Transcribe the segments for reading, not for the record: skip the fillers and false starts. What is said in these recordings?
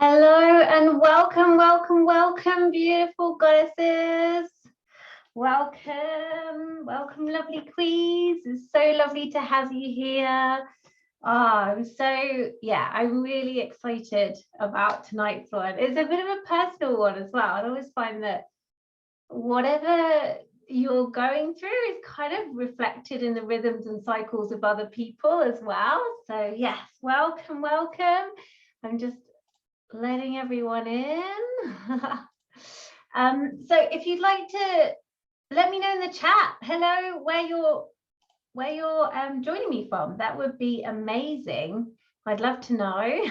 Hello and welcome, welcome, welcome, beautiful goddesses. Welcome, welcome, lovely queens. It's so lovely to have you here. I'm really excited about tonight's one. It's a bit of a personal one as well. I always find that whatever you're going through is kind of reflected in the rhythms and cycles of other people as well. So yes, welcome, welcome. I'm just letting everyone in. So if you'd like to let me know in the chat, hello, where you're joining me from, that would be amazing. I'd love to know.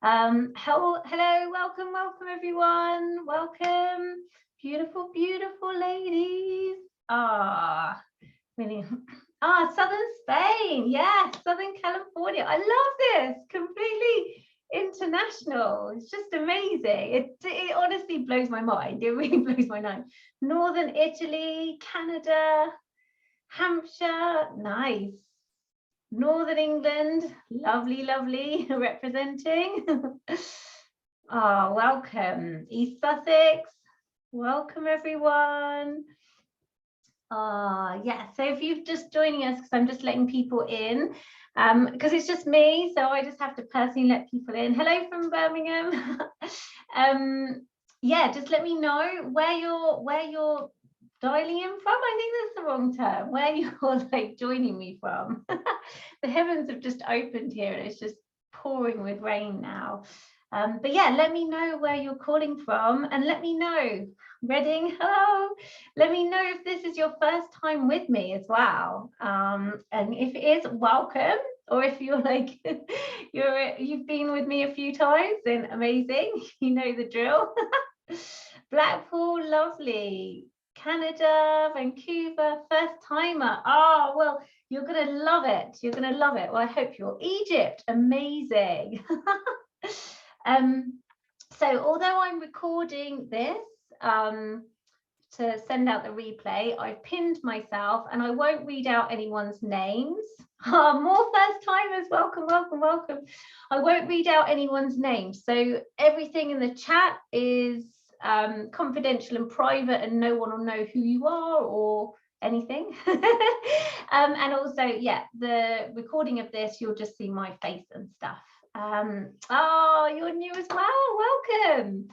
Hello, welcome everyone, welcome, beautiful ladies. Really. Southern Spain, yes, Southern California. I love this, completely international. It's just amazing. It honestly blows my mind. It really blows my mind. Northern Italy, Canada, Hampshire, nice. Northern England, lovely representing. Welcome. East Sussex, welcome everyone. So if you're just joining us, because I'm just letting people in, because it's just me, so I just have to personally let people in. Hello from Birmingham. Just let me know where you're dialing in from. I think that's the wrong term. Where you're like joining me from. The heavens have just opened here and it's just pouring with rain now. But yeah, let me know where you're calling from and let me know. Reading, hello. Let me know if this is your first time with me as well. And if it is, welcome. Or if you're like, you've been with me a few times, then amazing. You know the drill. Blackpool, lovely. Canada, Vancouver, first timer. Oh, well, you're gonna love it. You're gonna love it. Well, I hope you're Egypt, amazing. So although I'm recording this to send out the replay, I've pinned myself and I won't read out anyone's names. More first timers, welcome. I won't read out anyone's names. So everything in the chat is confidential and private and no one will know who you are or anything. And also, yeah, the recording of this, you'll just see my face and stuff. You're new as well, welcome.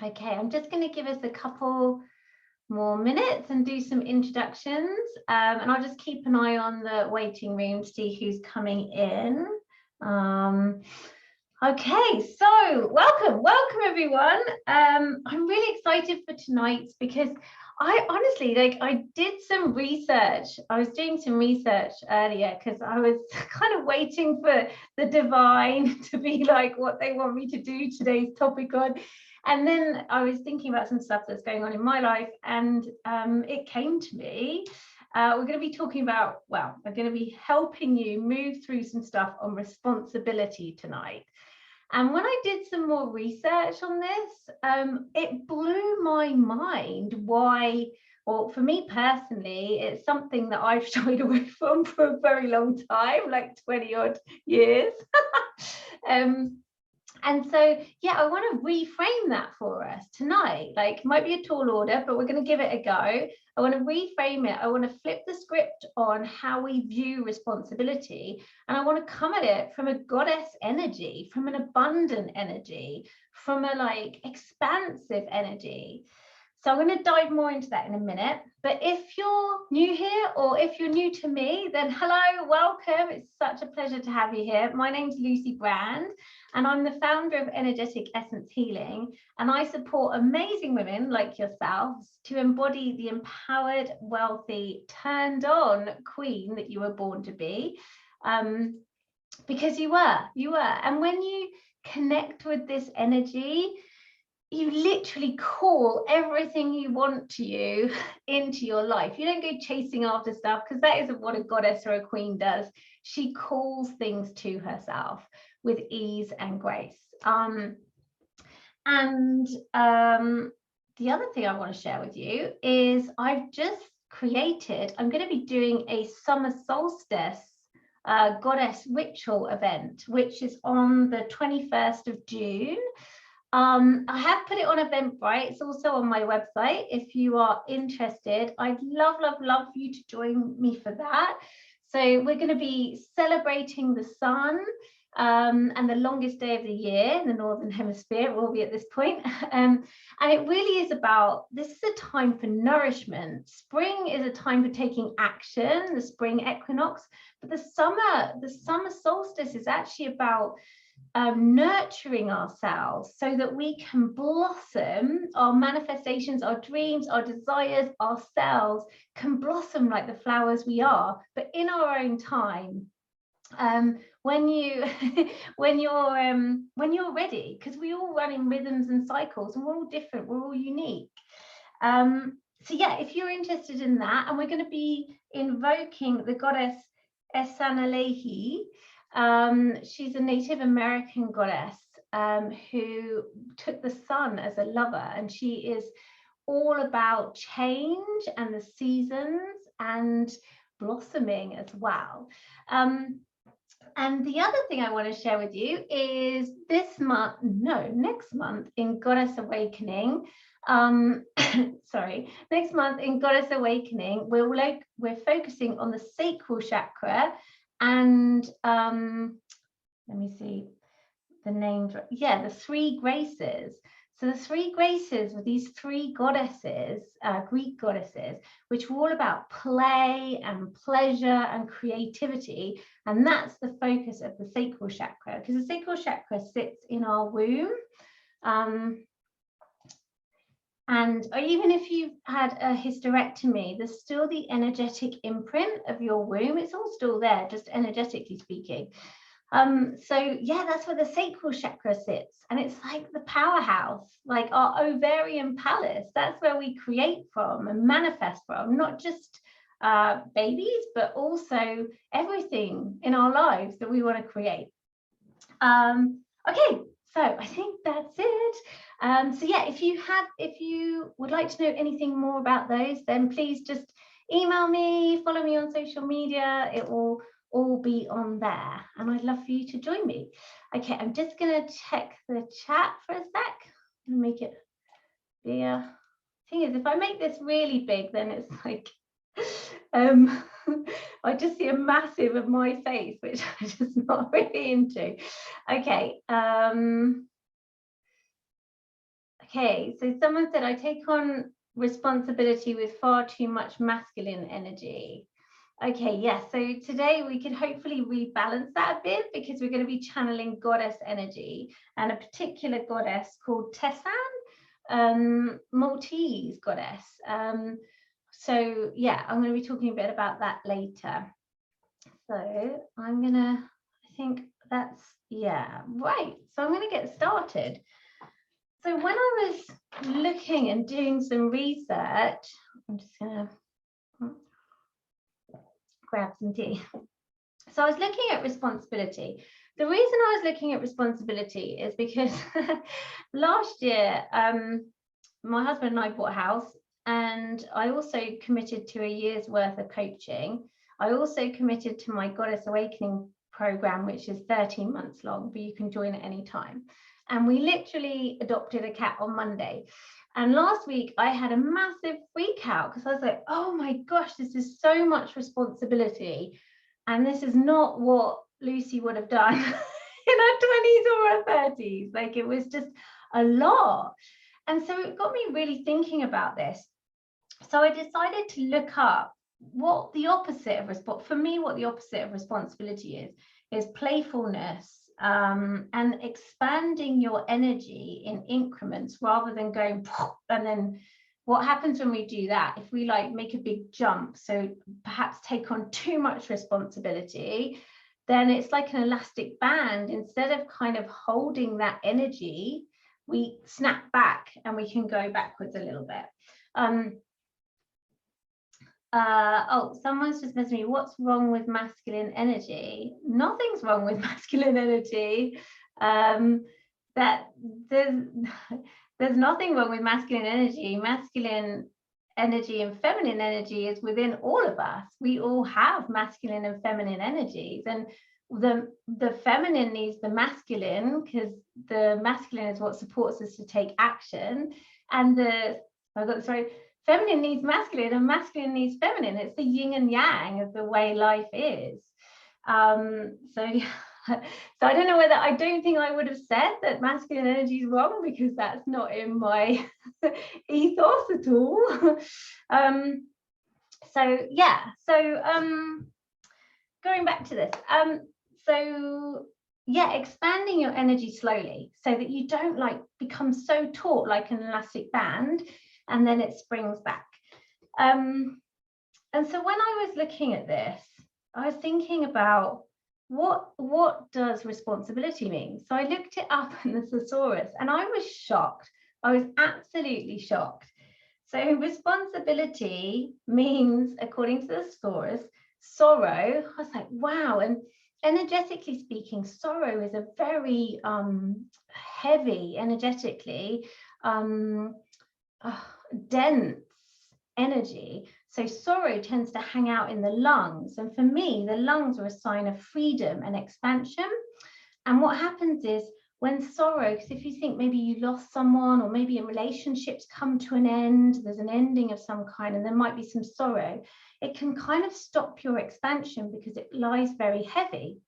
Okay, I'm just going to give us a couple more minutes and do some introductions, and I'll just keep an eye on the waiting room to see who's coming in. Okay, so welcome everyone. I'm really excited for tonight because I honestly, I did some research. I was doing some research earlier because I was kind of waiting for the divine to be like what they want me to do today's topic on. And then I was thinking about some stuff that's going on in my life and it came to me. We're going to be talking about, well, we're going to be helping you move through some stuff on responsibility tonight. And when I did some more research on this, it blew my mind why, well, for me personally, it's something that I've shied away from for a very long time, like 20 odd years. And so, yeah, I want to reframe that for us tonight. Like, it might be a tall order, but we're going to give it a go. I want to reframe it. I want to flip the script on how we view responsibility. And I want to come at it from a goddess energy, from an abundant energy, from a like expansive energy. So I'm going to dive more into that in a minute. But if you're new here or if you're new to me, then hello, welcome. It's such a pleasure to have you here. My name's Lucy Brand, and I'm the founder of Energetic Essence Healing. And I support amazing women like yourselves to embody the empowered, wealthy, turned on queen that you were born to be. Because you were. And when you connect with this energy, you literally call everything you want to you into your life. You don't go chasing after stuff because that isn't what a goddess or a queen does. She calls things to herself with ease and grace. The other thing I want to share with you is I've just created, I'm going to be doing a summer solstice Goddess Ritual event, which is on the 21st of June. I have put it on Eventbrite. It's also on my website. If you are interested, I'd love, love, love for you to join me for that. So we're going to be celebrating the sun and the longest day of the year in the Northern Hemisphere. It will be at this point. And it really is about, this is a time for nourishment. Spring is a time for taking action, the spring equinox. But the summer solstice is actually about nurturing ourselves so that we can blossom. Our manifestations, our dreams, our desires, ourselves can blossom like the flowers we are, but in our own time. When you're ready, because we all run in rhythms and cycles, and we're all different, we're all unique. So yeah, if you're interested in that, and we're going to be invoking the goddess Tesana. She's a Native American goddess who took the sun as a lover, and she is all about change and the seasons and blossoming as well. And the other thing I want to share with you is next month in Goddess Awakening. Next month in Goddess Awakening, we're focusing on the sacral chakra. And let me see the names. Yeah, the three graces. So the three graces were these three goddesses, Greek goddesses, which were all about play and pleasure and creativity. And that's the focus of the sacral chakra, because the sacral chakra sits in our womb. And even if you've had a hysterectomy, there's still the energetic imprint of your womb. It's all still there, just energetically speaking. So yeah, that's where the sacral chakra sits. And it's like the powerhouse, like our ovarian palace. That's where we create from and manifest from, not just babies, but also everything in our lives that we want to create. Okay, so I think that's it. So yeah, if you would like to know anything more about those, then please just email me, follow me on social media. It will all be on there, and I'd love for you to join me. Okay, I'm just gonna check the chat for a sec and make it bigger. Thing is, if I make this really big, then it's like I just see a massive of my face, which I'm just not really into. Okay. Okay, so someone said, I take on responsibility with far too much masculine energy. Okay, yes, so today we can hopefully rebalance that a bit, because we're going to be channeling goddess energy, and a particular goddess called Tesana, Maltese goddess. So yeah, I'm going to be talking a bit about that later. So I'm going to, I think that's, yeah, right. So I'm going to get started. So when I was looking and doing some research, I'm just going to grab some tea. So I was looking at responsibility. The reason I was looking at responsibility is because last year, my husband and I bought a house, and I also committed to a year's worth of coaching. I also committed to my Goddess Awakening program, which is 13 months long, but you can join at any time. And we literally adopted a cat on Monday. And last week I had a massive freak out, because I was like, oh my gosh, this is so much responsibility. And this is not what Lucy would have done in her 20s or her 30s. Like, it was just a lot. And so it got me really thinking about this. So I decided to look up what the opposite of responsibility is playfulness. And expanding your energy in increments rather than going, and then what happens when we do that, if we like make a big jump, so perhaps take on too much responsibility, then it's like an elastic band. Instead of kind of holding that energy, we snap back and we can go backwards a little bit. Oh, someone's just messaging me, what's wrong with masculine energy? Nothing's wrong with masculine energy. That there's nothing wrong with masculine energy. Masculine energy and feminine energy is within all of us. We all have masculine and feminine energies, and the feminine needs the masculine because the masculine is what supports us to take action, and feminine needs masculine and masculine needs feminine. It's the yin and yang of the way life is. So I don't know whether, I don't think I would have said that masculine energy is wrong, because that's not in my ethos at all. So yeah, so going back to this, so yeah, expanding your energy slowly so that you don't like become so taut like an elastic band and then it springs back. And so when I was looking at this, I was thinking about what does responsibility mean? So I looked it up in the thesaurus and I was shocked. I was absolutely shocked. So responsibility means, according to the thesaurus, sorrow. I was like, wow. And energetically speaking, sorrow is a very heavy, energetically dense energy. So sorrow tends to hang out in the lungs. And for me, the lungs are a sign of freedom and expansion. And what happens is when sorrow, because if you think maybe you lost someone, or maybe relationships come to an end, there's an ending of some kind, and there might be some sorrow, it can kind of stop your expansion because it lies very heavy.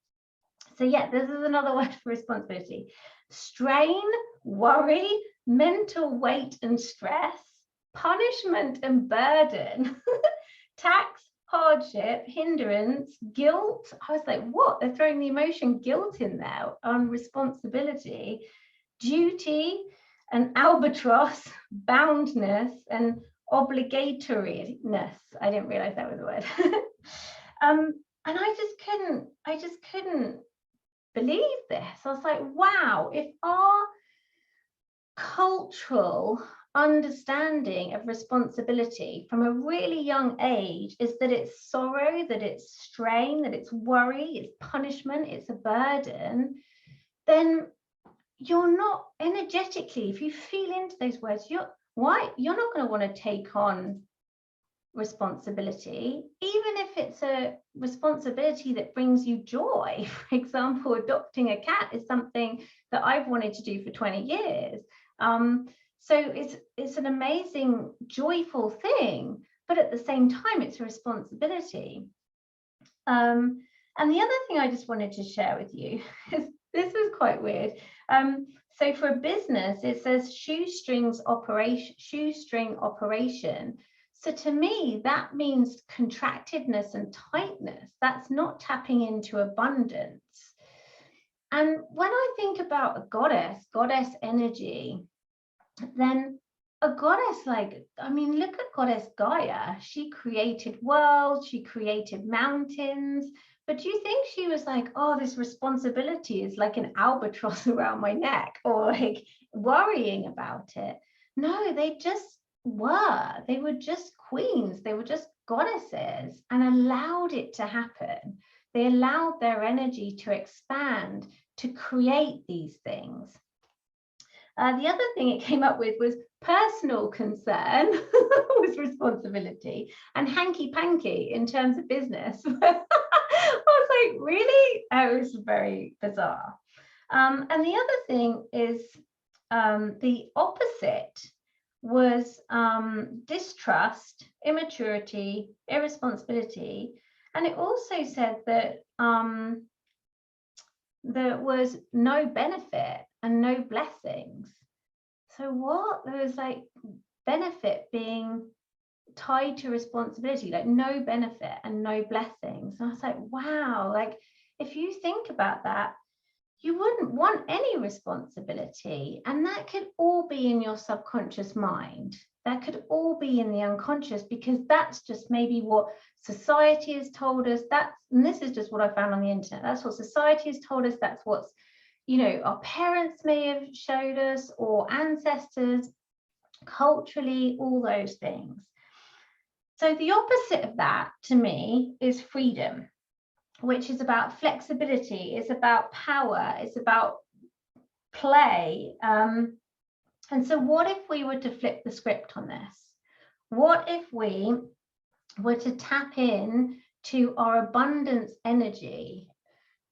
So yeah, this is another word for responsibility. Strain, worry, mental weight and stress, punishment and burden, tax, hardship, hindrance, guilt. I was like, what? They're throwing the emotion guilt in there on responsibility, duty, and albatross, boundness, and obligatoriness. I didn't realize that was a word. And I just couldn't believe this. I was like, wow, if our cultural understanding of responsibility from a really young age is that it's sorrow, that it's strain, that it's worry, it's punishment, it's a burden, then you're not energetically, if you feel into those words, you're not going to want to take on responsibility, even if it's a responsibility that brings you joy. For example, adopting a cat is something that I've wanted to do for 20 years. So it's an amazing, joyful thing, but at the same time, it's a responsibility. And the other thing I just wanted to share with you is, this was quite weird. So for a business, it says shoestring operation. So to me, that means contractedness and tightness. That's not tapping into abundance. And when I think about a goddess energy, then a goddess, like, I mean, look at goddess Gaia. She created worlds, she created mountains. But do you think she was like, oh, this responsibility is like an albatross around my neck, or like worrying about it? No, they just were. They were just queens. They were just goddesses and allowed it to happen. They allowed their energy to expand, to create these things. The other thing it came up with was personal concern was responsibility, and hanky-panky in terms of business. I was like, really? It was very bizarre. And the other thing is the opposite was distrust, immaturity, irresponsibility. And it also said that there was no benefit and no blessings. So what? There was like benefit being tied to responsibility, like no benefit and no blessings. And I was like, wow, like if you think about that, you wouldn't want any responsibility. And that could all be in your subconscious mind. That could all be in the unconscious, because that's just maybe what society has told us. And this is just what I found on the internet. That's what society has told us. That's what's, you know, our parents may have showed us, or ancestors, culturally, all those things. So the opposite of that to me is freedom, which is about flexibility, it's about power, it's about play. And so what if we were to flip the script on this? What if we were to tap in to our abundance energy,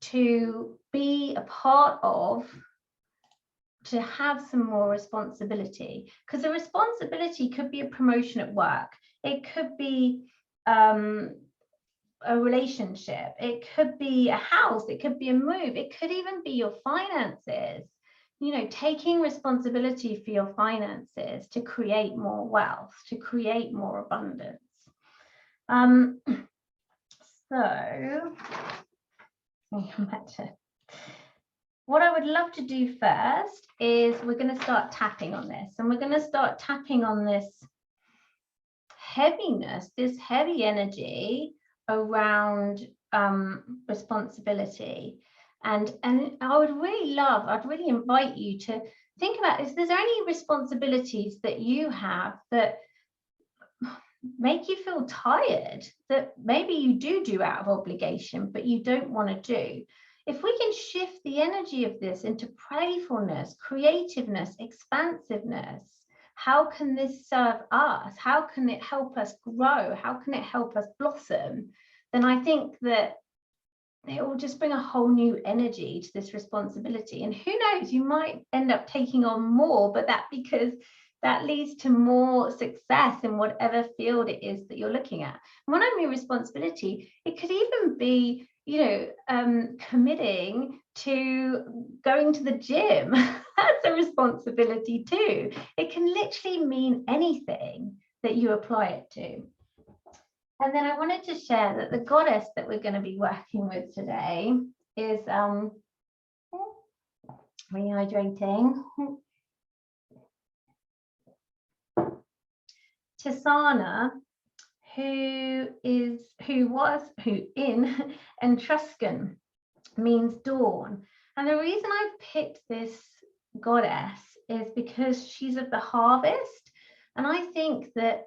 to be a part of, to have some more responsibility? Because a responsibility could be a promotion at work. It could be a relationship. It could be a house. It could be a move. It could even be your finances. You know, taking responsibility for your finances to create more wealth, to create more abundance. So let me come back to what I would love to do first is we're going to start tapping on this, and we're going to start tapping on this heaviness, this heavy energy around responsibility. And I would really love, I'd really invite you to think about, is there any responsibilities that you have that make you feel tired, that maybe you do out of obligation, but you don't want to do? If we can shift the energy of this into playfulness, creativeness, expansiveness, how can this serve us? How can it help us grow? How can it help us blossom? Then I think that it will just bring a whole new energy to this responsibility. And who knows, you might end up taking on more, but because that leads to more success in whatever field it is that you're looking at. And when I mean responsibility, it could even be, committing to going to the gym. That's a responsibility too. It can literally mean anything that you apply it to. And then I wanted to share that the goddess that we're going to be working with today is rehydrating. Tesana, who in Etruscan means dawn. And the reason I've picked this goddess is because she's of the harvest. And I think that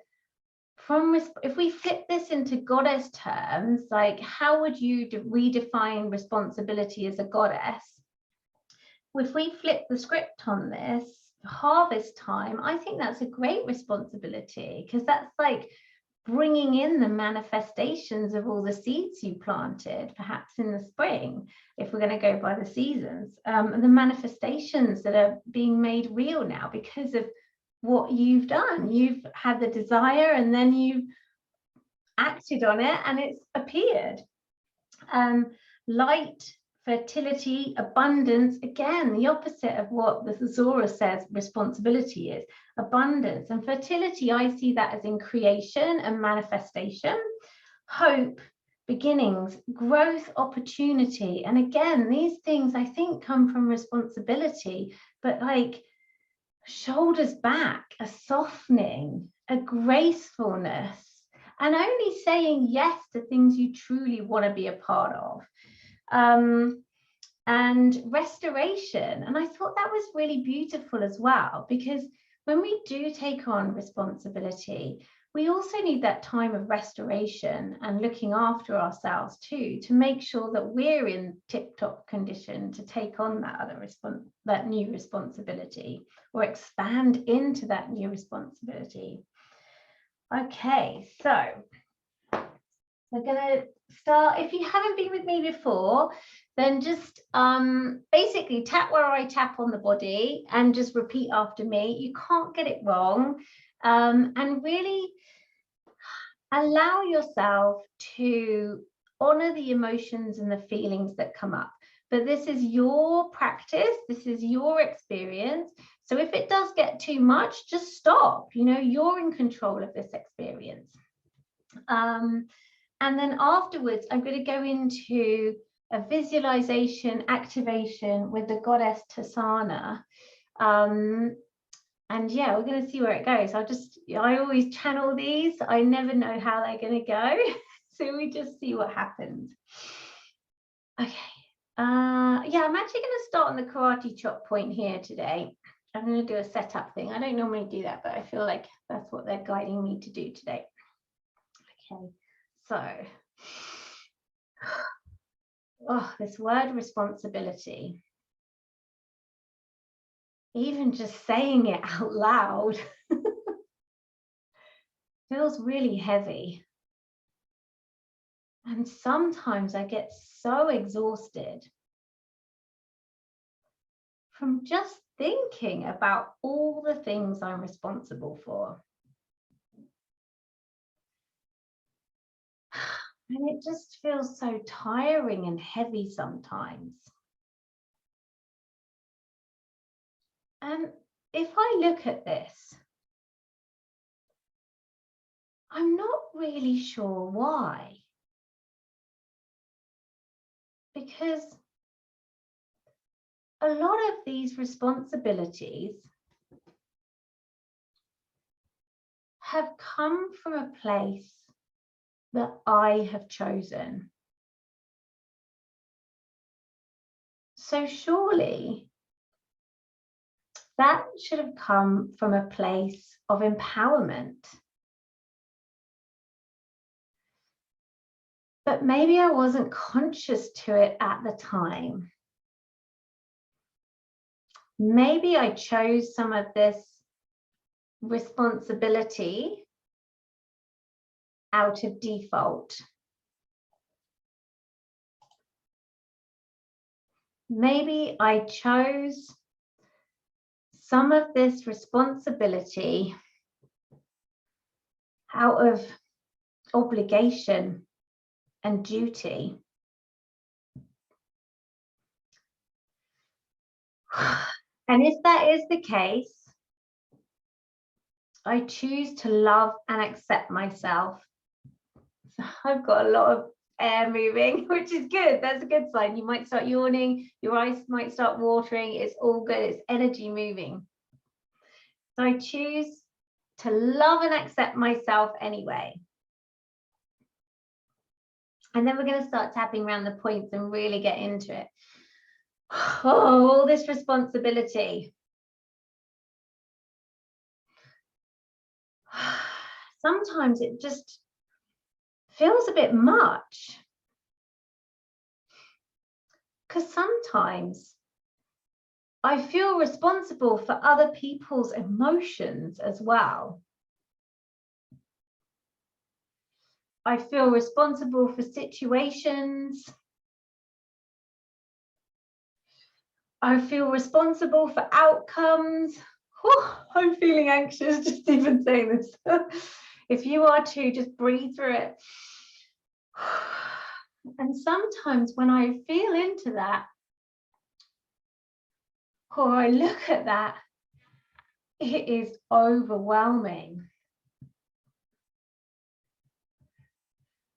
if we flip this into goddess terms, like how would you redefine responsibility as a goddess? If we flip the script on this, harvest time, I think that's a great responsibility, because that's like bringing in the manifestations of all the seeds you planted, perhaps in the spring, if we're going to go by the seasons, and the manifestations that are being made real now because of what you've done. You've had the desire and then you've acted on it and it's appeared. Light, fertility, abundance, again, the opposite of what the thesaurus says responsibility is. Abundance and fertility, I see that as in creation and manifestation. Hope, beginnings, growth, opportunity. And again, these things I think come from responsibility, but like shoulders back, a softening, a gracefulness, and only saying yes to things you truly want to be a part of. And restoration. And I thought that was really beautiful as well, because when we do take on responsibility, we also need that time of restoration and looking after ourselves too, to make sure that we're in tip-top condition to take on that new responsibility, or expand into that new responsibility. Okay, so we're going to start. If you haven't been with me before, then just basically tap where I tap on the body and just repeat after me. You can't get it wrong. And really allow yourself to honor the emotions and the feelings that come up. But this is your practice. This is your experience. So if it does get too much, just stop. You're in control of this experience. And then afterwards, I'm going to go into a visualization activation with the goddess Tesana. And yeah, we're going to see where it goes. I always channel these. I never know how they're going to go. So we just see what happens. Okay. Yeah, I'm actually going to start on the karate chop point here today. I'm going to do a setup thing. I don't normally do that, but I feel like that's what they're guiding me to do today. Okay, so, this word responsibility. Even just saying it out loud feels really heavy. And sometimes I get so exhausted from just thinking about all the things I'm responsible for. And it just feels so tiring and heavy sometimes. And if I look at this, I'm not really sure why. Because a lot of these responsibilities have come from a place that I have chosen. So surely that should have come from a place of empowerment. But maybe I wasn't conscious to it at the time. Maybe I chose some of this responsibility out of default. Maybe I chose some of this responsibility out of obligation and duty. And if that is the case, I choose to love and accept myself. So I've got a lot of air moving, which is good. That's a good sign. You might start yawning, your eyes might start watering. It's all good. It's energy moving. So I choose to love and accept myself anyway. And then we're going to start tapping around the points and really get into it. Oh, all this responsibility. Sometimes it just feels a bit much. Because sometimes I feel responsible for other people's emotions as well. I feel responsible for situations. I feel responsible for outcomes. Oh, I'm feeling anxious just even saying this. If you are too, just breathe through it. And sometimes when I feel into that, or I look at that, it is overwhelming.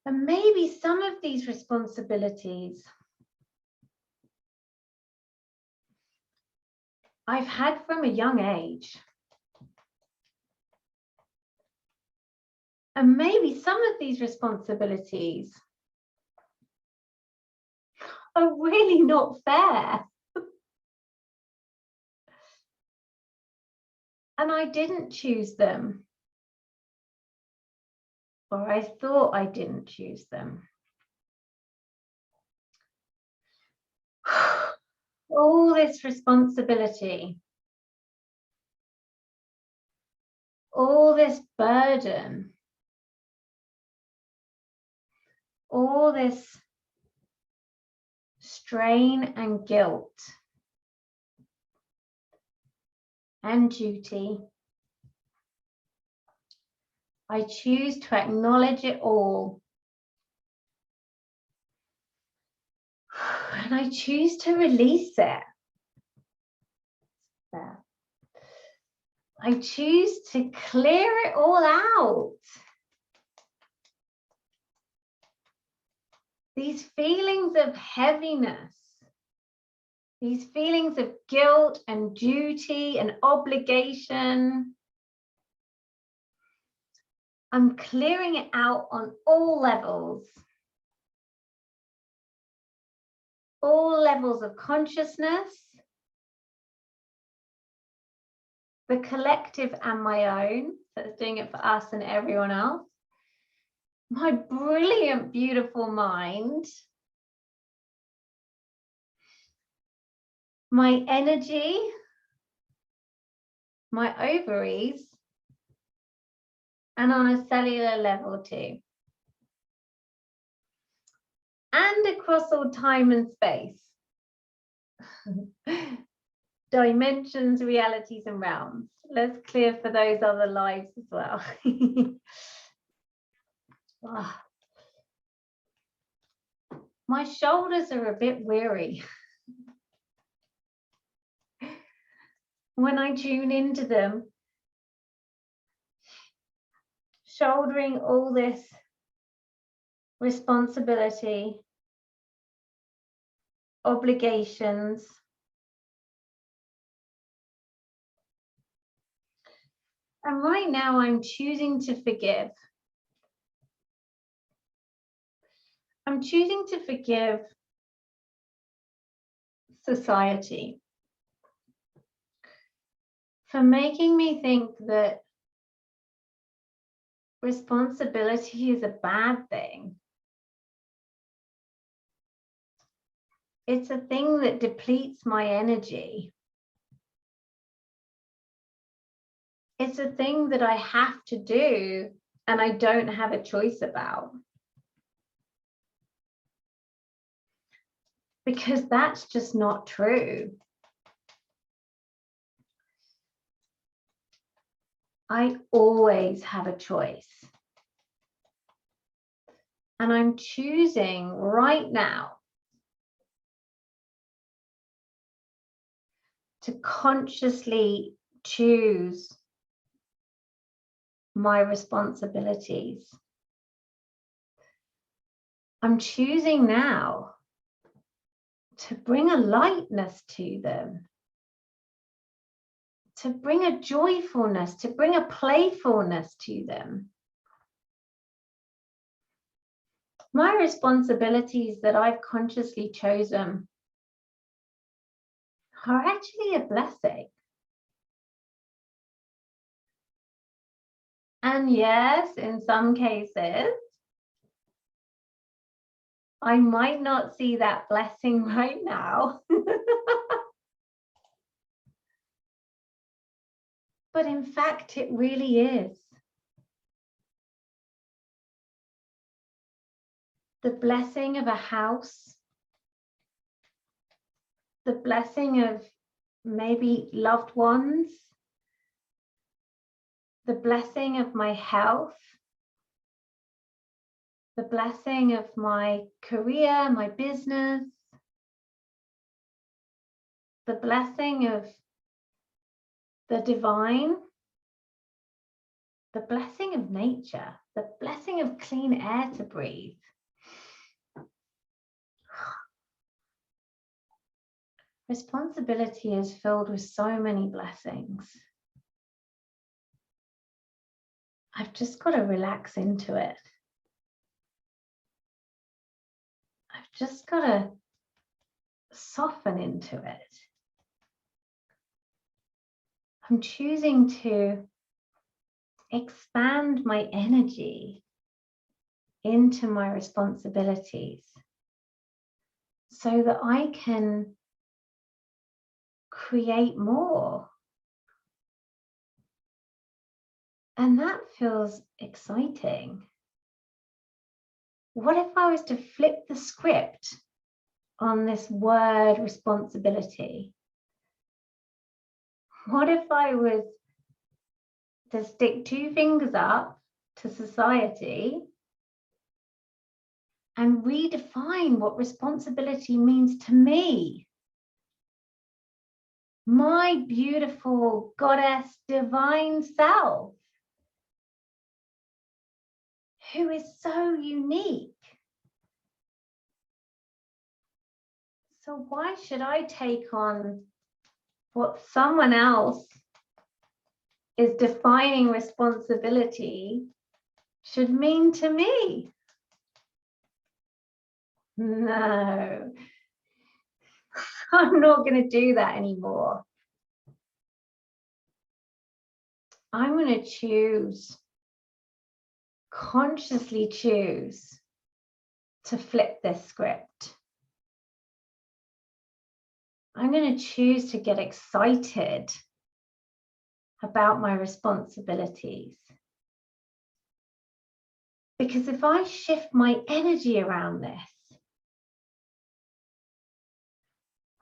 And maybe some of these responsibilities I've had from a young age. And maybe some of these responsibilities are really not fair. And I didn't choose them. Or I thought I didn't choose them. All this responsibility, all this burden, all this strain and guilt and duty. I choose to acknowledge it all. And I choose to release it. There. I choose to clear it all out. These feelings of heaviness, these feelings of guilt and duty and obligation, I'm clearing it out on all levels of consciousness, the collective and my own, so it's doing it for us and everyone else, my brilliant, beautiful mind, my energy, my ovaries, and on a cellular level too. And across all time and space. Dimensions, realities, and realms. Let's clear for those other lives as well. Oh. My shoulders are a bit weary. When I tune into them, shouldering all this responsibility, obligations, and right now I'm choosing to forgive. I'm choosing to forgive society for making me think that responsibility is a bad thing. It's a thing that depletes my energy. It's a thing that I have to do and I don't have a choice about. Because that's just not true. I always have a choice. And I'm choosing right now to consciously choose my responsibilities. I'm choosing now to bring a lightness to them, to bring a joyfulness, to bring a playfulness to them. My responsibilities that I've consciously chosen are actually a blessing. And yes, in some cases, I might not see that blessing right now. But in fact, it really is. The blessing of a house, the blessing of maybe loved ones, the blessing of my health, the blessing of my career, my business, the blessing of the divine, the blessing of nature, the blessing of clean air to breathe. Responsibility is filled with so many blessings. I've just got to relax into it. I've just got to soften into it. I'm choosing to expand my energy into my responsibilities so that I can create more. And that feels exciting. What if I was to flip the script on this word responsibility? What if I was to stick two fingers up to society and redefine what responsibility means to me? My beautiful goddess divine self, who is so unique. So why should I take on what someone else is defining responsibility should mean to me? No, I'm not going to do that anymore. I'm going to choose, consciously choose to flip this script. I'm going to choose to get excited about my responsibilities. Because if I shift my energy around this,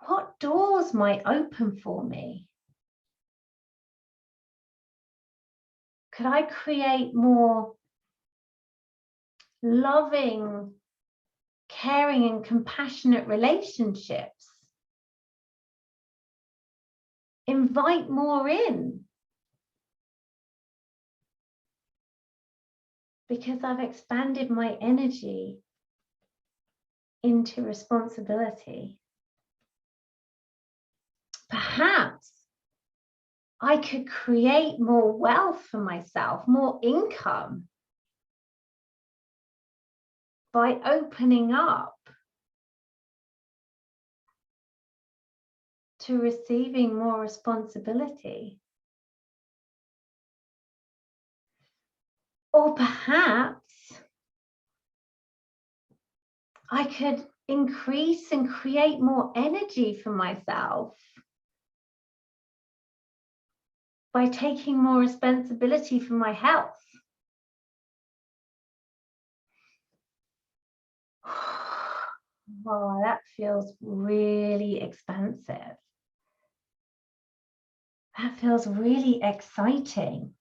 what doors might open for me? Could I create more loving, caring, and compassionate relationships? Invite more in. Because I've expanded my energy into responsibility. Perhaps I could create more wealth for myself, more income, by opening up to receiving more responsibility. Or perhaps I could increase and create more energy for myself by taking more responsibility for my health. Oh, that feels really expansive. That feels really exciting.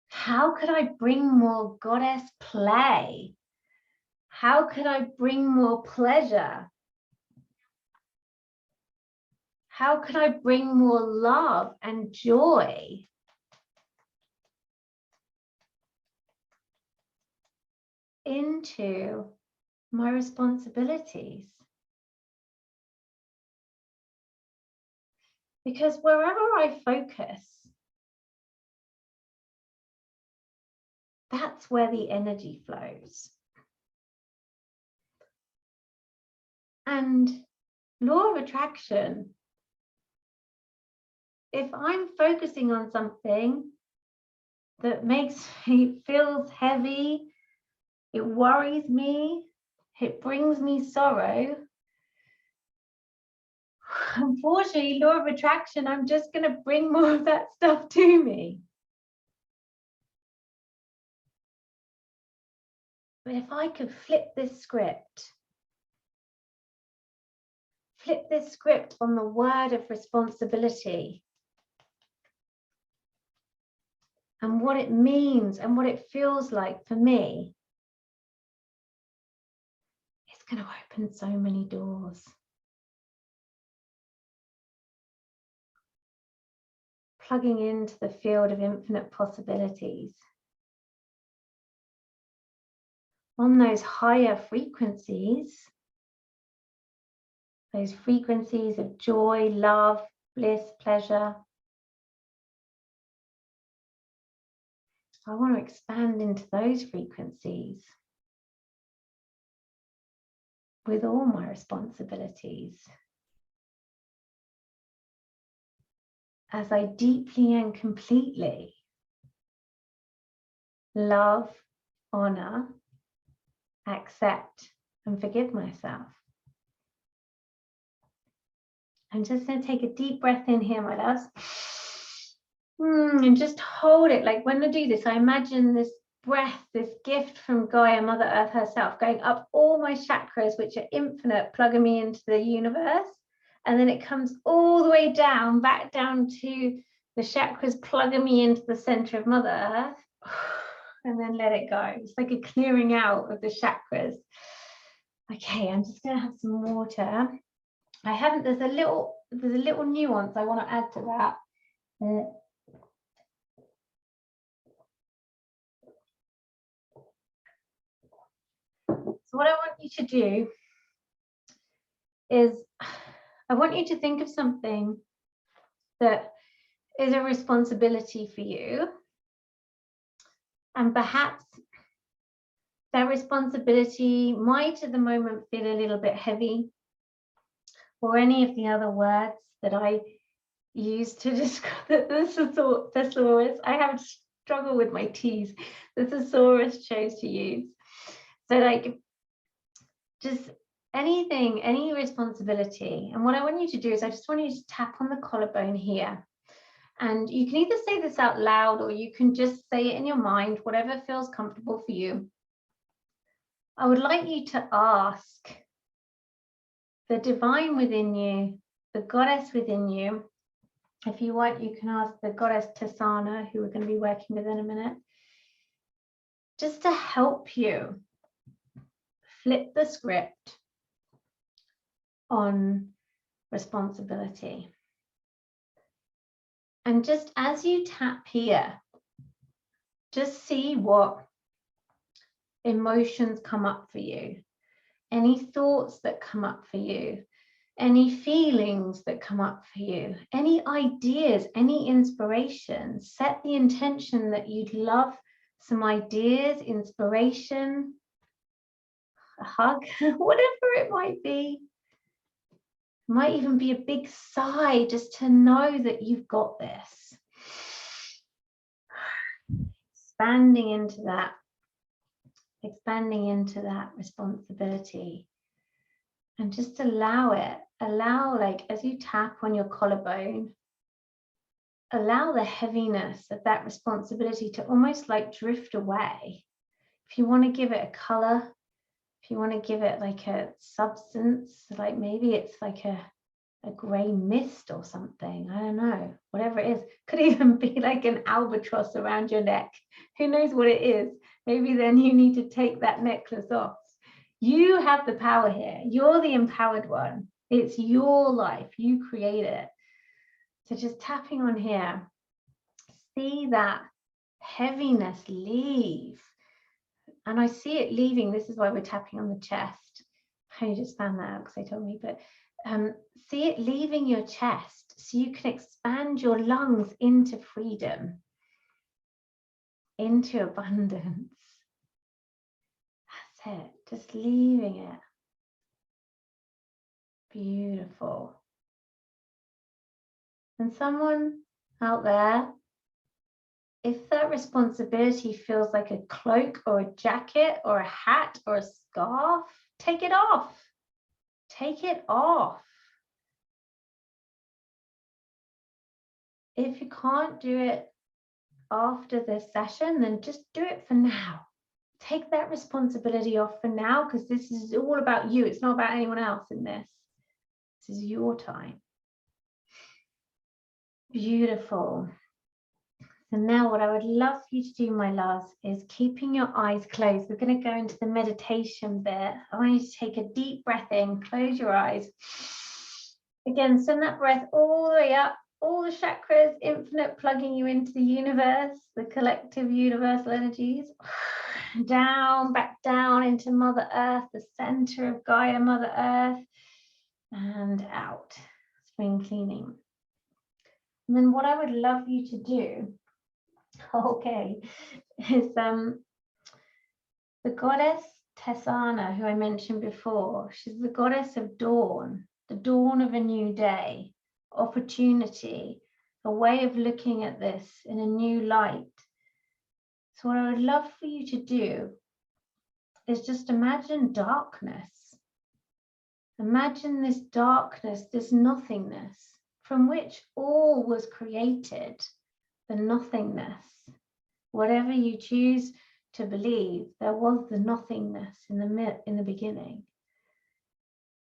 How could I bring more goddess play? How could I bring more pleasure? How could I bring more love and joy into my responsibilities? Because wherever I focus, that's where the energy flows. And law of attraction, if I'm focusing on something that makes me feels heavy, it worries me, it brings me sorrow, unfortunately, law of attraction, I'm just going to bring more of that stuff to me. But if I could flip this script on the word of responsibility and what it means and what it feels like for me, it's going to open so many doors. Plugging into the field of infinite possibilities. On those higher frequencies, those frequencies of joy, love, bliss, pleasure, I want to expand into those frequencies with all my responsibilities. As I deeply and completely love, honor, accept, and forgive myself. I'm just going to take a deep breath in here, my loves. And just hold it. Like when I do this, I imagine this breath, this gift from Gaia, Mother Earth herself, going up all my chakras, which are infinite, plugging me into the universe. And then it comes all the way down, back down to the chakras, plugging me into the center of Mother Earth. And then let it go. It's like a clearing out of the chakras. Okay, I'm just going to have some water. There's a little nuance I want to add to that. So what I want you to do is I want you to think of something that is a responsibility for you. And perhaps that responsibility might at the moment feel a little bit heavy, or any of the other words that I use to describe the thesaurus. I have struggled with my T's. The thesaurus chose to use. So like just anything, any responsibility. And what I want you to do is I just want you to tap on the collarbone here. And you can either say this out loud or you can just say it in your mind, whatever feels comfortable for you. I would like you to ask the divine within you, the goddess within you. If you want, you can ask the goddess Tesana, who we're going to be working with in a minute, just to help you flip the script on responsibility. And just as you tap here, just see what emotions come up for you, any thoughts that come up for you, any feelings that come up for you, any ideas, any inspiration. Set the intention that you'd love some ideas, inspiration, a hug, whatever it might be. It might even be a big sigh just to know that you've got this. Expanding into that responsibility. And just allow it. Allow, like, as you tap on your collarbone, allow the heaviness of that responsibility to almost like drift away. If you want to give it a color, if you want to give it like a substance, like maybe it's like a gray mist or something, I don't know, whatever it is. Could even be like an albatross around your neck. Who knows what it is? Maybe then you need to take that necklace off. You have the power here. You're the empowered one. It's your life. You create it. So just tapping on here, see that heaviness leave. And I see it leaving. This is why we're tapping on the chest. I just found that out because they told me. But see it leaving your chest so you can expand your lungs into freedom, into abundance. That's it. Just leaving it. Beautiful. And someone out there, if that responsibility feels like a cloak or a jacket or a hat or a scarf, take it off. Take it off. If you can't do it after this session, then just do it for now. Take that responsibility off for now, because this is all about you. It's not about anyone else in this. This is your time. Beautiful. So now what I would love for you to do, my loves, is keeping your eyes closed. We're going to go into the meditation bit. I want you to take a deep breath in, close your eyes. Again, send that breath all the way up, all the chakras, infinite, plugging you into the universe, the collective universal energies. Down, back down into Mother Earth, the center of Gaia, Mother Earth, and out. Spring cleaning. And then what I would love you to do, okay, is the goddess Tesana, who I mentioned before. She's the goddess of dawn, the dawn of a new day, opportunity, a way of looking at this in a new light. So what I would love for you to do is just imagine darkness. Imagine this darkness, this nothingness, from which all was created, the nothingness. Whatever you choose to believe, there was the nothingness in the beginning.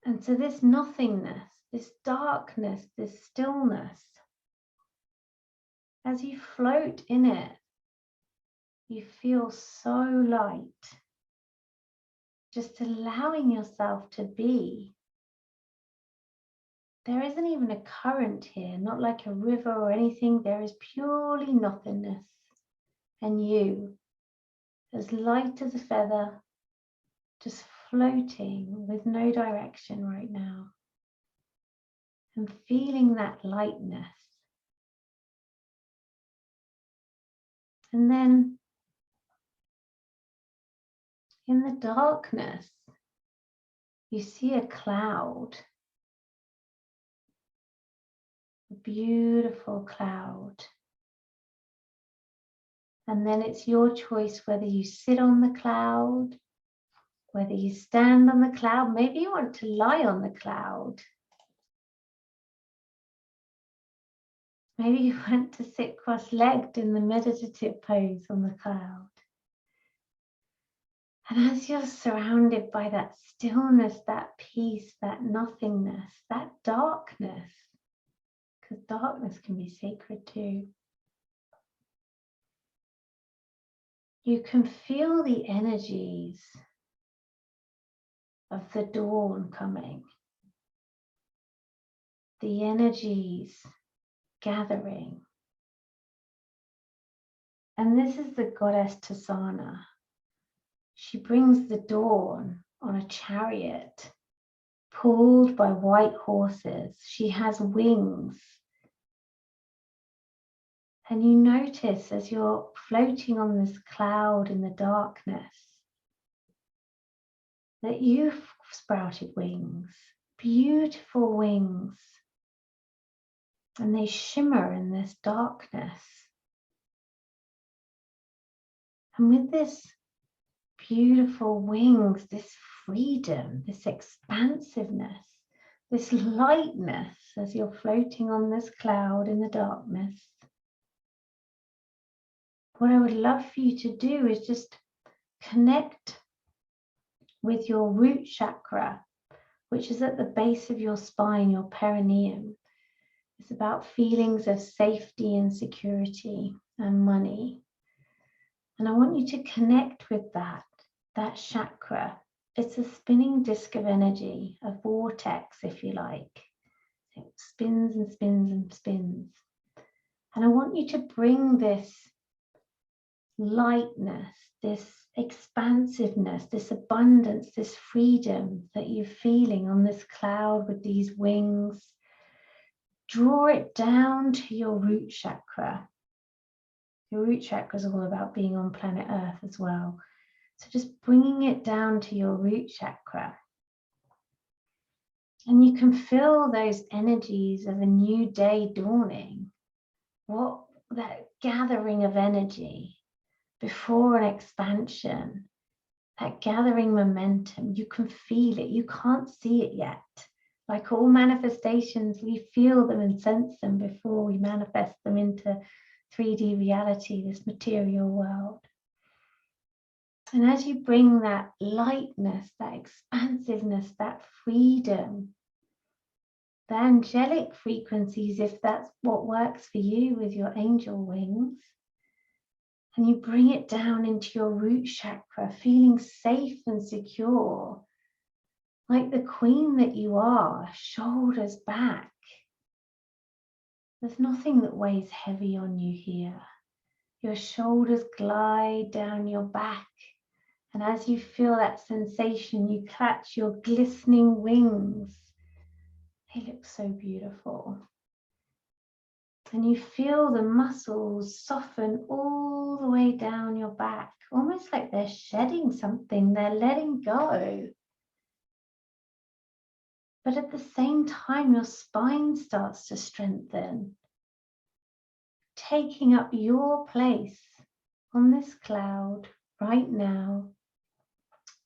And so this nothingness, this darkness, this stillness, as you float in it, you feel so light. Just allowing yourself to be. There isn't even a current here, not like a river or anything. There is purely nothingness. And you, as light as a feather, just floating with no direction right now. And feeling that lightness. And then in the darkness, you see a cloud. A beautiful cloud. And then it's your choice whether you sit on the cloud, whether you stand on the cloud. Maybe you want to lie on the cloud. Maybe you want to sit cross-legged in the meditative pose on the cloud. And as you're surrounded by that stillness, that peace, that nothingness, that darkness, because darkness can be sacred too, you can feel the energies of the dawn coming, the energies gathering. And this is the goddess Tesana. She brings the dawn on a chariot pulled by white horses. She has wings. And you notice as you're floating on this cloud in the darkness that you've sprouted wings, beautiful wings. And they shimmer in this darkness. And with this beautiful wings, this freedom, this expansiveness, this lightness as you're floating on this cloud in the darkness, what I would love for you to do is just connect with your root chakra, which is at the base of your spine, your perineum. It's about feelings of safety and security and money. And I want you to connect with that chakra. It's a spinning disc of energy, a vortex, if you like. It spins and spins and spins. And I want you to bring this lightness, this expansiveness, this abundance, this freedom that you're feeling on this cloud with these wings. Draw it down to your root chakra. Your root chakra is all about being on planet Earth as well. So just bringing it down to your root chakra. And you can feel those energies of a new day dawning. What that gathering of energy before an expansion, that gathering momentum, you can feel it. You can't see it yet. Like all manifestations, we feel them and sense them before we manifest them into 3D reality, this material world. And as you bring that lightness, that expansiveness, that freedom, the angelic frequencies, if that's what works for you with your angel wings, and you bring it down into your root chakra, feeling safe and secure, like the queen that you are, shoulders back. There's nothing that weighs heavy on you here. Your shoulders glide down your back. And as you feel that sensation, you clutch your glistening wings. They look so beautiful. And you feel the muscles soften all the way down your back, almost like they're shedding something, they're letting go. But at the same time, your spine starts to strengthen, taking up your place on this cloud right now,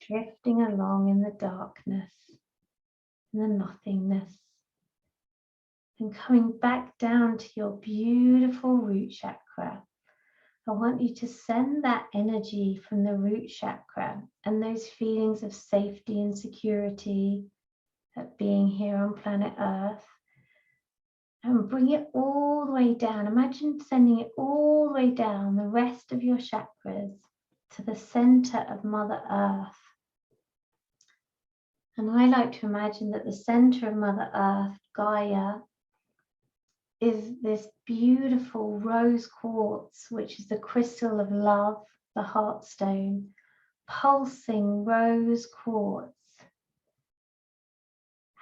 drifting along in the darkness, in the nothingness, and coming back down to your beautiful root chakra. I want you to send that energy from the root chakra and those feelings of safety and security at being here on planet Earth, and bring it all the way down. Imagine sending it all the way down the rest of your chakras to the center of Mother Earth. And I like to imagine that the center of Mother Earth, Gaia, is this beautiful rose quartz, which is the crystal of love, the heart stone, pulsing rose quartz.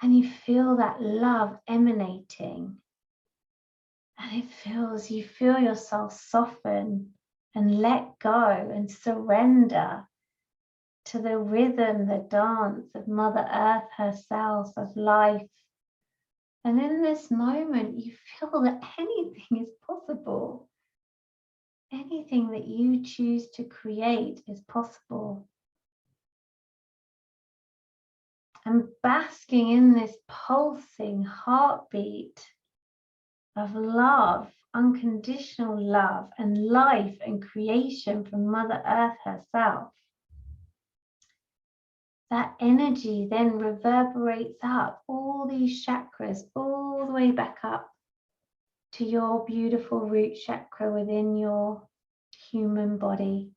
And you feel that love emanating. And you feel yourself soften and let go and surrender to the rhythm, the dance of Mother Earth herself, of life. And in this moment, you feel that anything is possible. Anything that you choose to create is possible. And basking in this pulsing heartbeat of love unconditional love and life and creation from Mother Earth herself, that energy then reverberates up all these chakras, all the way back up to your beautiful root chakra within your human body,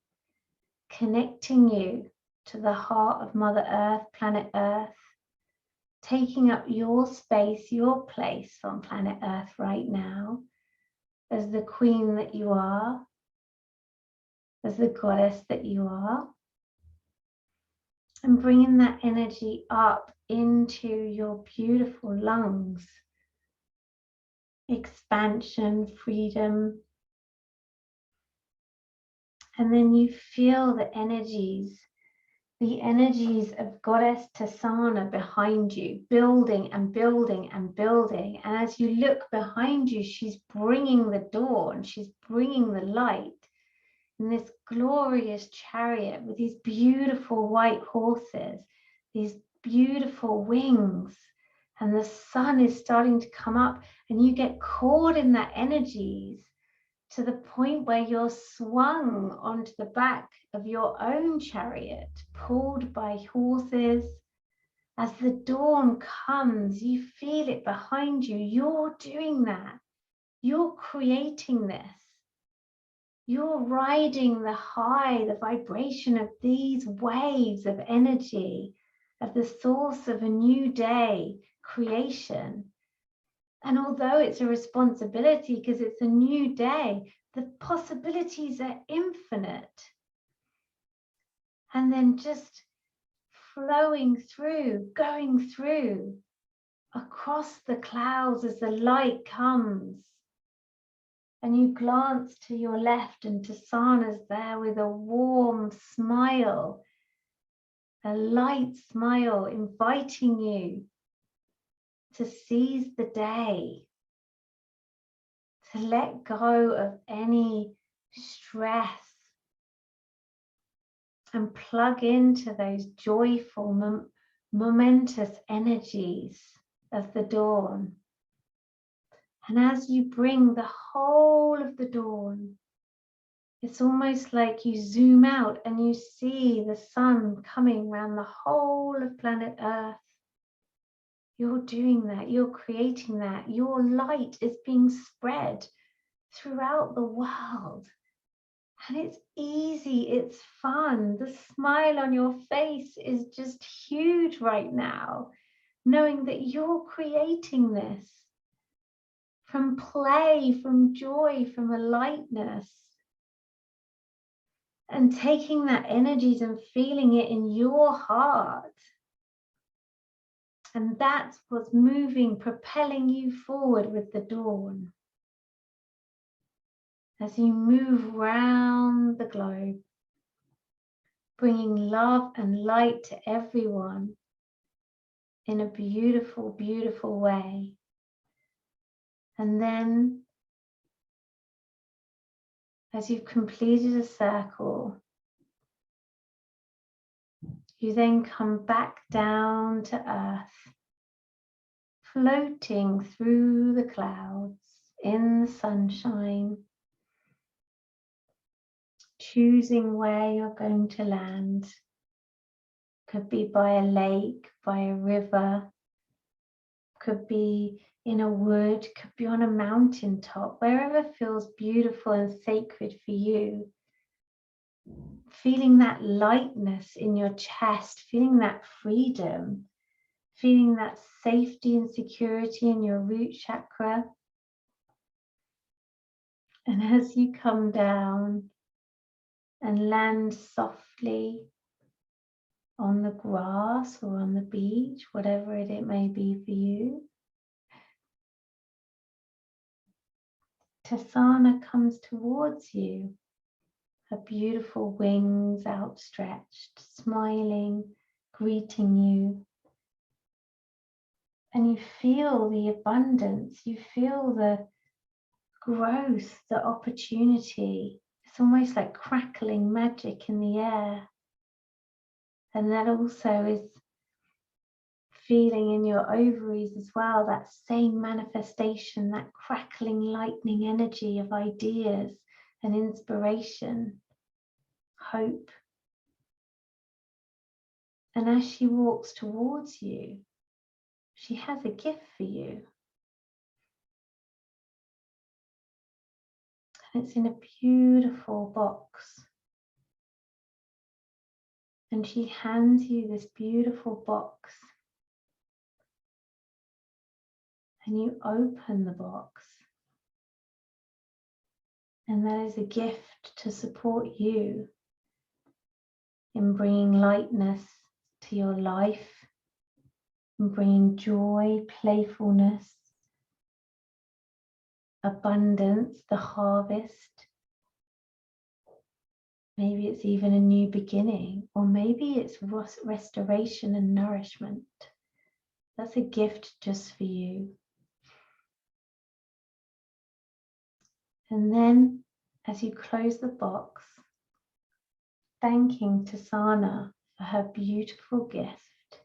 connecting you to the heart of Mother Earth, planet Earth, taking up your space, your place on planet Earth right now as the queen that you are, as the goddess that you are, and bringing that energy up into your beautiful lungs. Expansion, freedom. And then you feel the energies of Goddess Tesana behind you, building and building and building. And as you look behind you, she's bringing the dawn, she's bringing the light in this glorious chariot with these beautiful white horses, these beautiful wings. And the sun is starting to come up, and you get caught in that energies to the point where you're swung onto the back of your own chariot, pulled by horses. As the dawn comes, you feel it behind you. You're doing that. You're creating this. You're riding the high, the vibration of these waves of energy, of the source of a new day, creation. And although it's a responsibility because it's a new day, the possibilities are infinite. And then just flowing through, going through across the clouds as the light comes. And you glance to your left, and Tesana's there with a warm smile, a light smile, inviting you to seize the day, to let go of any stress and plug into those joyful, momentous energies of the dawn. And as you bring the whole of the dawn, it's almost like you zoom out and you see the sun coming around the whole of planet Earth. You're doing that, you're creating that. Your light is being spread throughout the world. And it's easy, it's fun. The smile on your face is just huge right now, knowing that you're creating this from play, from joy, from a lightness. And taking that energies and feeling it in your heart. And that's what's moving, propelling you forward with the dawn. As you move round the globe, bringing love and light to everyone in a beautiful, beautiful way. And then, as you've completed a circle, you then come back down to earth, floating through the clouds in the sunshine, choosing where you're going to land. Could be by a lake, by a river, could be in a wood, could be on a mountaintop, wherever feels beautiful and sacred for you. Feeling that lightness in your chest, feeling that freedom, feeling that safety and security in your root chakra. And as you come down and land softly on the grass or on the beach, whatever it may be for you, Tesana comes towards you, her beautiful wings outstretched, smiling, greeting you. And you feel the abundance, you feel the growth, the opportunity. It's almost like crackling magic in the air. And that also is feeling in your ovaries as well, that same manifestation, that crackling lightning energy of ideas and inspiration, hope. And as she walks towards you, she has a gift for you. And it's in a beautiful box. And she hands you this beautiful box. And you open the box. And that is a gift to support you in bringing lightness to your life, in bringing joy, playfulness, abundance, the harvest. Maybe it's even a new beginning, or maybe it's restoration and nourishment. That's a gift just for you. And then as you close the box, thanking Tesana for her beautiful gift,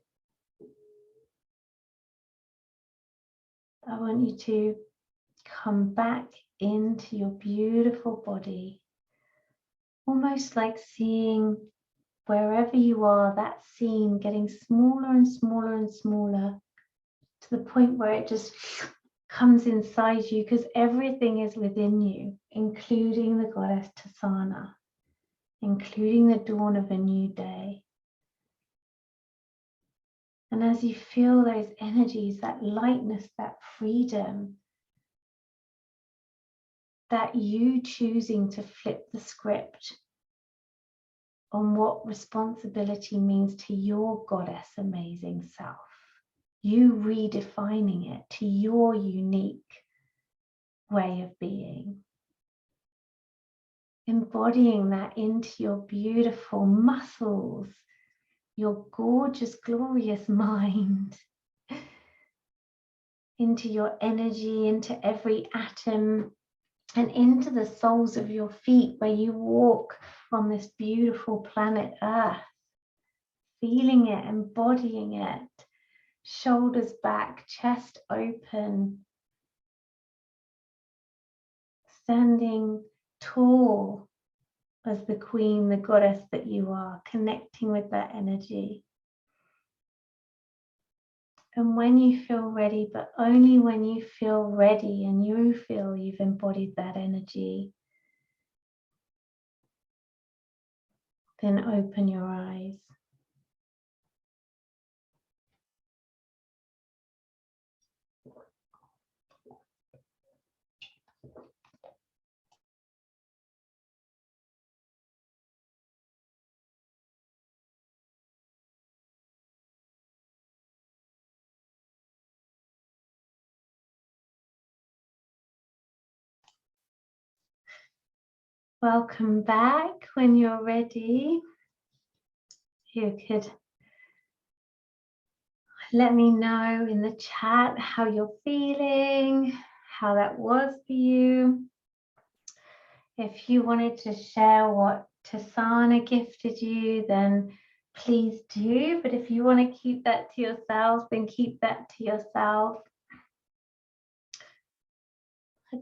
I want you to come back into your beautiful body, almost like seeing wherever you are, that scene getting smaller and smaller and smaller to the point where it just comes inside you, because everything is within you, including the goddess Tesana, including the dawn of a new day. And as you feel those energies, that lightness, that freedom, that you choosing to flip the script on what responsibility means to your goddess amazing self, you redefining it to your unique way of being, embodying that into your beautiful muscles, your gorgeous, glorious mind, into your energy, into every atom, and into the soles of your feet where you walk on this beautiful planet Earth, feeling it, embodying it, shoulders back, chest open, standing tall as the queen, the goddess that you are, connecting with that energy. And when you feel ready, but only when you feel ready and you feel you've embodied that energy, then open your eyes. Welcome back. When you're ready, you could let me know in the chat how you're feeling, how that was for you. If you wanted to share what Tesana gifted you, then please do. But if you want to keep that to yourself, then keep that to yourself.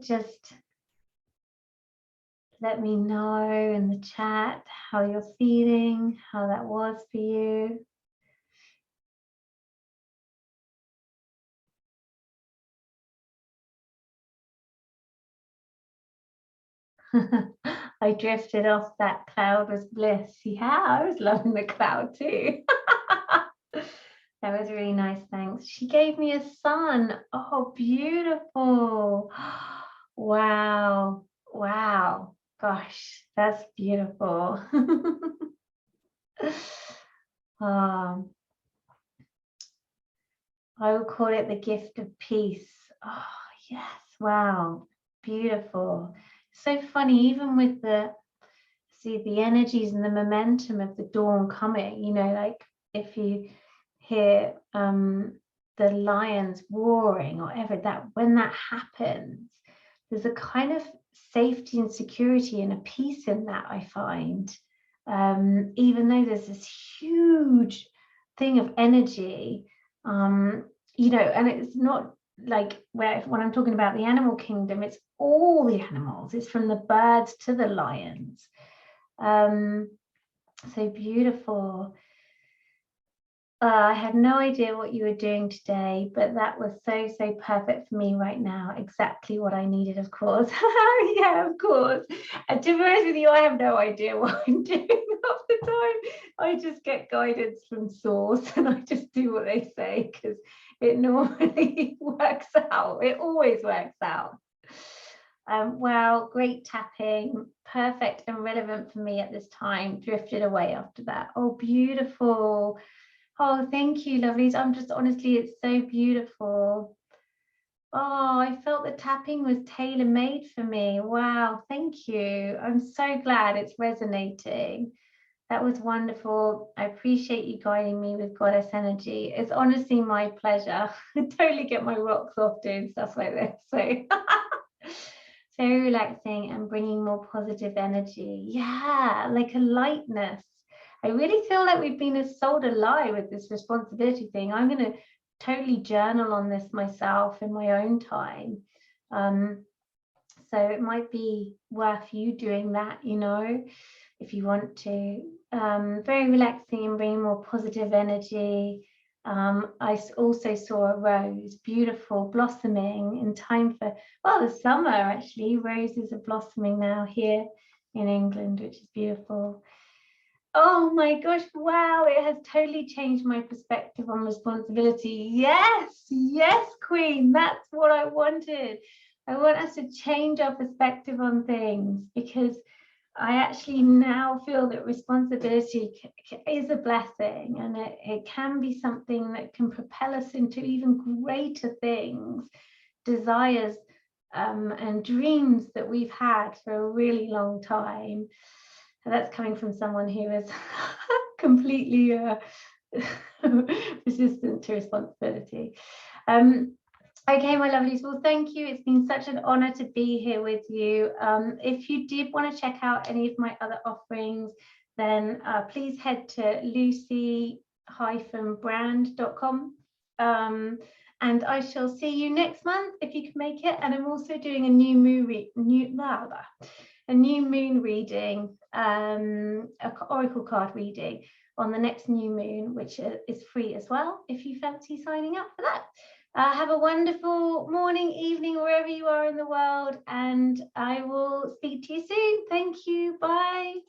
Just let me know in the chat how you're feeling, how that was for you. I drifted off that cloud was bliss. Yeah, I was loving the cloud too. That was really nice, thanks. She gave me a son. Oh, beautiful. Wow. Wow. Gosh, that's beautiful. I would call it the gift of peace. Oh, yes. Wow. Beautiful. So funny, even with the energies and the momentum of the dawn coming, you know, like if you hear the lions roaring or ever, that when that happens, there's a kind of safety and security and a peace in that, I find, even though there's this huge thing of energy, You know, and it's not like when I'm talking about the animal kingdom, it's all the animals. It's from the birds to the lions. So beautiful. I had no idea what you were doing today, but that was so perfect for me right now. Exactly what I needed, of course. Yeah, of course. And to be honest with you, I have no idea what I'm doing half the time. I just get guidance from source and I just do what they say because it normally works out. It always works out. Wow, great tapping, perfect and relevant for me at this time. Drifted away after that. Oh, beautiful. Oh, thank you, lovelies. I'm just honestly, it's so beautiful. Oh, I felt the tapping was tailor-made for me. Wow, thank you. I'm so glad it's resonating. That was wonderful. I appreciate you guiding me with goddess energy. It's honestly my pleasure. I totally get my rocks off doing stuff like this. So very relaxing and bringing more positive energy. Yeah, like a lightness. I really feel like we've been sold a lie with this responsibility thing. I'm going to totally journal on this myself in my own time. So it might be worth you doing that, you know, if you want to. Very relaxing and bringing more positive energy. I also saw a rose, beautiful, blossoming in time for, well, the summer actually. Roses are blossoming now here in England, which is beautiful. Oh my gosh, wow, it has totally changed my perspective on responsibility. Yes, yes, Queen, that's what I wanted. I want us to change our perspective on things because I actually now feel that responsibility is a blessing, and it can be something that can propel us into even greater things, desires and dreams that we've had for a really long time. And that's coming from someone who is completely resistant to responsibility. Okay, my lovelies, well, thank you. It's been such an honor to be here with you. If you did want to check out any of my other offerings, then please head to lucy-brand.com. And I shall see you next month if you can make it. And I'm also doing a new moon reading, an oracle card reading on the next new moon, which is free as well if you fancy signing up for that. Have a wonderful morning, evening, wherever you are in the world, and I will speak to you soon. Thank you. Bye.